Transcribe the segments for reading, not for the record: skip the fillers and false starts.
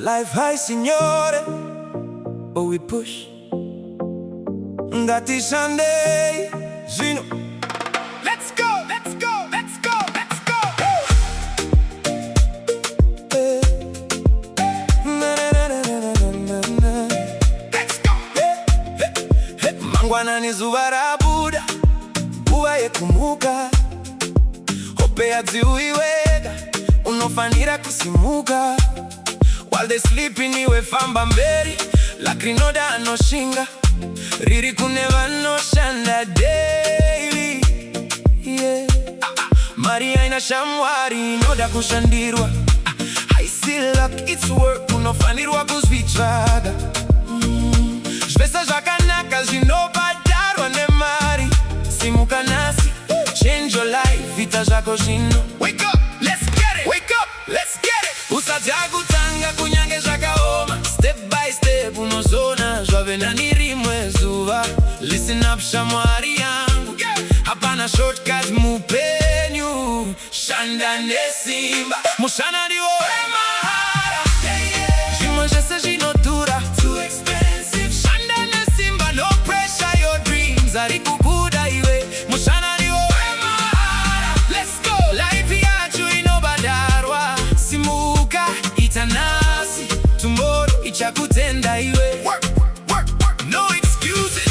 Life high signore, but we push. Ngati Sunday, Zino. Let's go, let's go, let's go, let's go. Let's go. Mangwana ni zuva ra Buda, nguva yekumuka. Hope yadziuiweka, unofanira kusimuka. While they sleeping iwe famba mberi, lakrinoda anoshinga. Riri kuneva no shanda daily, yeah. Maria ina shamwari, inoda kushandirwa. I see luck, it's work, unofanirwa kuzvitsvaga. Zvese zvakanaka zvinobadarwa nemari. Simuka nasi, change your life, ita zvako zvino. Wake up, let's get it. Wake up, let's get it. Usatya kutanga kunyange zvakaoma. Step by step unozona zvave nani rimwe zuva. Listen up shamwari yangu, hapana shortcut mupenyu. Shanda nesimba, Mushana Ndiwo Wemahara. Zvimwe zvese zvinodhura, Too expensive. Shanda nesimba, no pressure, your dreams ari kukuda iwe. Mushana Ndiwo Wemahara. Let's go. Life yacho inobadarwa. Simuka itanasi, tomorrow ichakutenda iwe. Work, work, work. No excuses.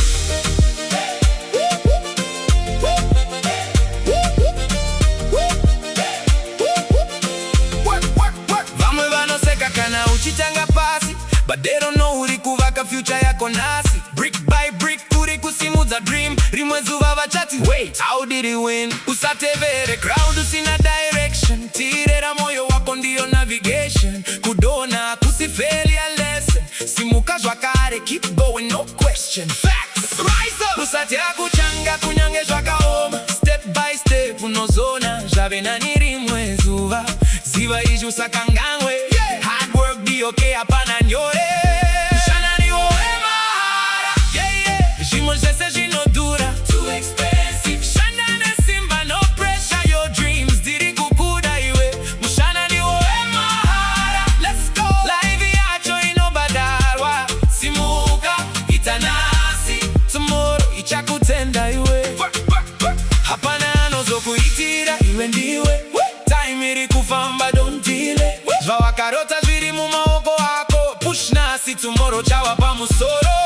Work, work, work. Vamwe vanoseka kana uchitanga pasi, but they don't know uri kuvaka future yako nasi. Brick by brick uri kusimudza dream. Rimwe zuva vachati wait, how did he win? Usatevere crowd, usina direction. Tirera moyo wako ndiyo navigation. Kudona kusifeli a lesson. Simuka zvakare, keep going, no question. Facts, rise up. Usatya kuchanga kunyange zvakaoma. Step by step unozona zvave nani rimwe zuva. Ziva izvi usakanganwe, hard work be okay, hapana nyore. Mushana Ndiwo Wemahara, zvimwe zvese zvinodhura. Too expensive. Shanda nesimba, no pressure, your dreams diri kukuda iwe. Mushana Ndiwo Wemahara, let's go. Life yacho inobadarwa. Simuka itanasi, tomorrow ichakutenda iwe. Work, work, work. Hapana anozokuitira iwe ndiwe. Time iri kufamba, don't delay. Zvawakarota zviri mumaoko ako. Push nasi, tomorrow chawa pamusoro.